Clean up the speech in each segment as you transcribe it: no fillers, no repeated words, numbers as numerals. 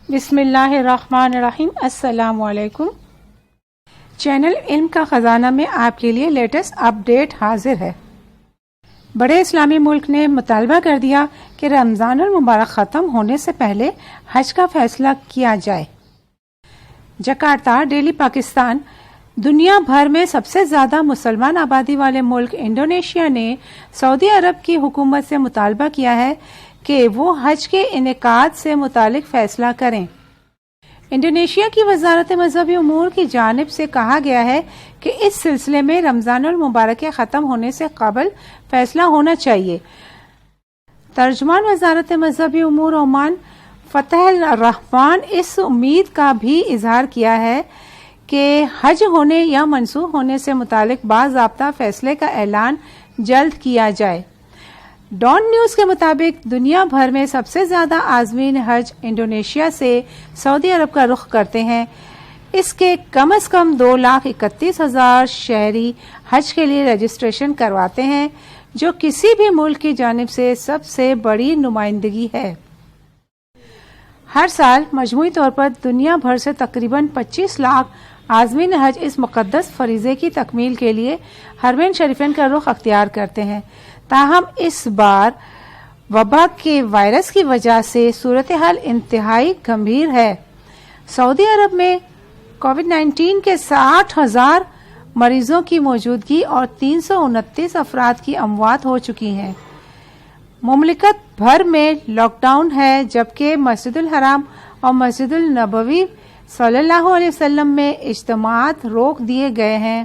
بسم اللہ الرحمن الرحیم۔ السلام علیکم۔ چینل علم کا خزانہ میں آپ کے لیے لیٹسٹ اپڈیٹ حاضر ہے۔ بڑے اسلامی ملک نے مطالبہ کر دیا کہ رمضان المبارک ختم ہونے سے پہلے حج کا فیصلہ کیا جائے۔ Jakarta, daily, Pakistan. دنیا بھر میں سب سے زیادہ مسلمان آبادی والے ملک انڈونیشیا نے سعودی عرب کی حکومت سے مطالبہ کیا ہے کہ وہ حج کے انعقاد سے متعلق فیصلہ کریں۔ انڈونیشیا کی وزارت مذہبی امور کی جانب سے کہا گیا ہے کہ اس سلسلے میں رمضان المبارک کے ختم ہونے سے قبل فیصلہ ہونا چاہیے۔ ترجمان وزارت مذہبی امور عمان فتح الرحمان اس امید کا بھی اظہار کیا ہے کہ حج ہونے یا منسوخ ہونے سے متعلق باضابطہ فیصلے کا اعلان جلد کیا جائے۔ ڈان نیوز کے مطابق دنیا بھر میں سب سے زیادہ عازمین حج انڈونیشیا سے سعودی عرب کا رخ کرتے ہیں۔ اس کے کم از کم 2,31,000 شہری حج کے لیے رجسٹریشن کرواتے ہیں، جو کسی بھی ملک کی جانب سے سب سے بڑی نمائندگی ہے۔ ہر سال مجموعی طور پر دنیا بھر سے تقریباً 25 لاکھ عازمین حج اس مقدس فریضے کی تکمیل کے لیے حرمین شریفین کا رخ اختیار کرتے ہیں۔ تاہم اس بار وبا کے وائرس کی وجہ سے صورتحال انتہائی گمبھیر ہے۔ سعودی عرب میں کووڈ-19 کے 60,000 مریضوں کی موجودگی اور 329 افراد کی اموات ہو چکی ہیں۔ مملکت بھر میں لاک ڈاؤن ہے، جبکہ مسجد الحرام اور مسجد النبوی صلی اللہ علیہ وسلم میں اجتماعات روک دیے گئے ہیں۔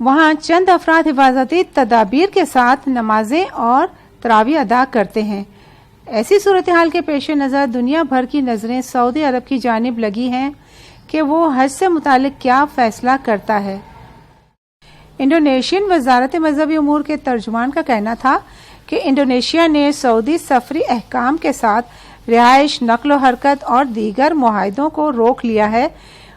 وہاں چند افراد حفاظتی تدابیر کے ساتھ نمازیں اور تراویح ادا کرتے ہیں۔ ایسی صورتحال کے پیش نظر دنیا بھر کی نظریں سعودی عرب کی جانب لگی ہیں کہ وہ حج سے متعلق کیا فیصلہ کرتا ہے۔ انڈونیشین وزارت مذہبی امور کے ترجمان کا کہنا تھا کہ انڈونیشیا نے سعودی سفری احکام کے ساتھ رہائش، نقل و حرکت اور دیگر معاہدوں کو روک لیا ہے۔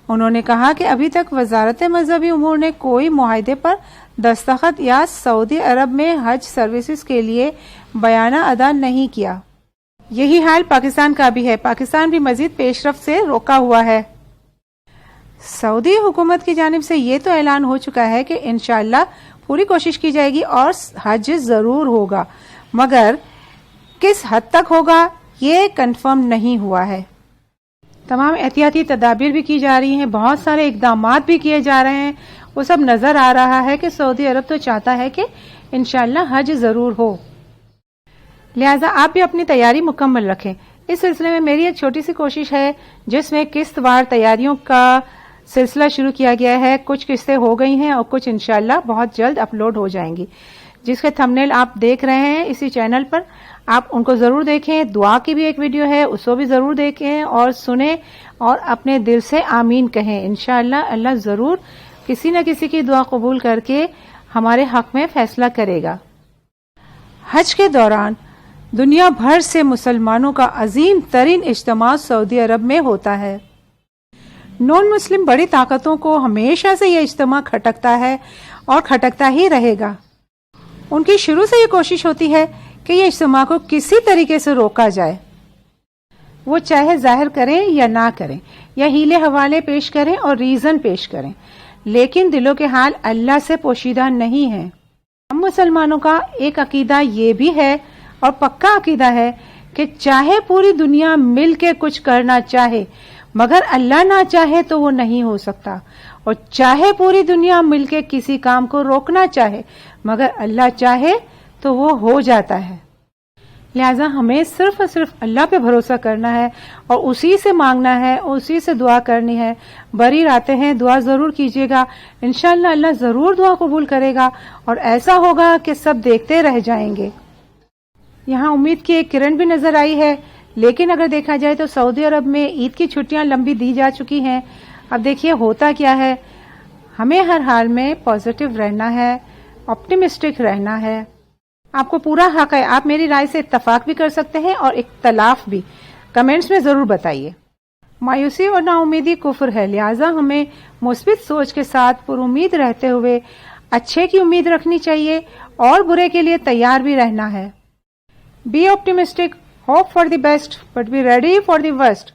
انہوں نے کہا کہ ابھی تک وزارت مذہبی امور نے کوئی معاہدے پر دستخط یا سعودی عرب میں حج سروسز کے لیے بیانہ ادا نہیں کیا۔ یہی حال پاکستان کا بھی ہے۔ پاکستان بھی مزید پیش رفت سے روکا ہوا ہے۔ سعودی حکومت کی جانب سے یہ تو اعلان ہو چکا ہے کہ انشاءاللہ پوری کوشش کی جائے گی اور حج ضرور ہوگا، مگر کس حد تک ہوگا یہ کنفرم نہیں ہوا ہے۔ تمام احتیاطی تدابیر بھی کی جا رہی ہیں، بہت سارے اقدامات بھی کیے جا رہے ہیں۔ وہ سب نظر آ رہا ہے کہ سعودی عرب تو چاہتا ہے کہ انشاءاللہ حج ضرور ہو، لہذا آپ بھی اپنی تیاری مکمل رکھیں۔ اس سلسلے میں میری ایک چھوٹی سی کوشش ہے، جس میں قسط وار تیاریوں کا سلسلہ شروع کیا گیا ہے۔ کچھ قسطیں ہو گئی ہیں اور کچھ انشاءاللہ بہت جلد اپلوڈ ہو جائیں گی، جس کے تھمبنیل آپ دیکھ رہے ہیں اسی چینل پر۔ آپ ان کو ضرور دیکھیں۔ دعا کی بھی ایک ویڈیو ہے، اس کو بھی ضرور دیکھیں اور سنیں اور اپنے دل سے آمین کہیں۔ انشاءاللہ اللہ ضرور کسی نہ کسی کی دعا قبول کر کے ہمارے حق میں فیصلہ کرے گا۔ حج کے دوران دنیا بھر سے مسلمانوں کا عظیم ترین اجتماع سعودی عرب میں ہوتا ہے۔ نان مسلم بڑی طاقتوں کو ہمیشہ سے یہ اجتماع کھٹکتا ہے اور کھٹکتا ہی رہے گا۔ ان کی شروع سے یہ کوشش ہوتی ہے کہ یہ اجتماع کو کسی طریقے سے روکا جائے، وہ چاہے ظاہر کریں یا نہ کریں، یا ہیلے حوالے پیش کریں اور ریزن پیش کریں، لیکن دلوں کے حال اللہ سے پوشیدہ نہیں ہیں۔ ہم مسلمانوں کا ایک عقیدہ یہ بھی ہے اور پکا عقیدہ ہے کہ چاہے پوری دنیا مل کے کچھ کرنا چاہے، مگر اللہ نہ چاہے تو وہ نہیں ہو سکتا، اور چاہے پوری دنیا مل کے کسی کام کو روکنا چاہے، مگر اللہ چاہے تو وہ ہو جاتا ہے۔ لہذا ہمیں صرف اور صرف اللہ پہ بھروسہ کرنا ہے اور اسی سے مانگنا ہے، اسی سے دعا کرنی ہے۔ بری راتیں ہیں، دعا ضرور کیجیے گا، انشاءاللہ اللہ ضرور دعا قبول کرے گا اور ایسا ہوگا کہ سب دیکھتے رہ جائیں گے۔ یہاں امید کی ایک کرن بھی نظر آئی ہے، لیکن اگر دیکھا جائے تو سعودی عرب میں عید کی چھٹیاں لمبی دی جا چکی ہیں۔ اب دیکھیے ہوتا کیا ہے۔ ہمیں ہر حال میں پازیٹیو رہنا ہے، آپٹیمسٹک رہنا ہے۔ آپ کو پورا حق ہے، آپ میری رائے سے اتفاق بھی کر سکتے ہیں اور اختلاف بھی۔ کمنٹس میں ضرور بتائیے۔ مایوسی اور نا امیدی کفر ہے، لہٰذا ہمیں مثبت سوچ کے ساتھ پر امید رہتے ہوئے اچھے کی امید رکھنی چاہیے اور برے کے لیے تیار بھی رہنا ہے۔ Be optimistic, hope for the best but be ready for the worst.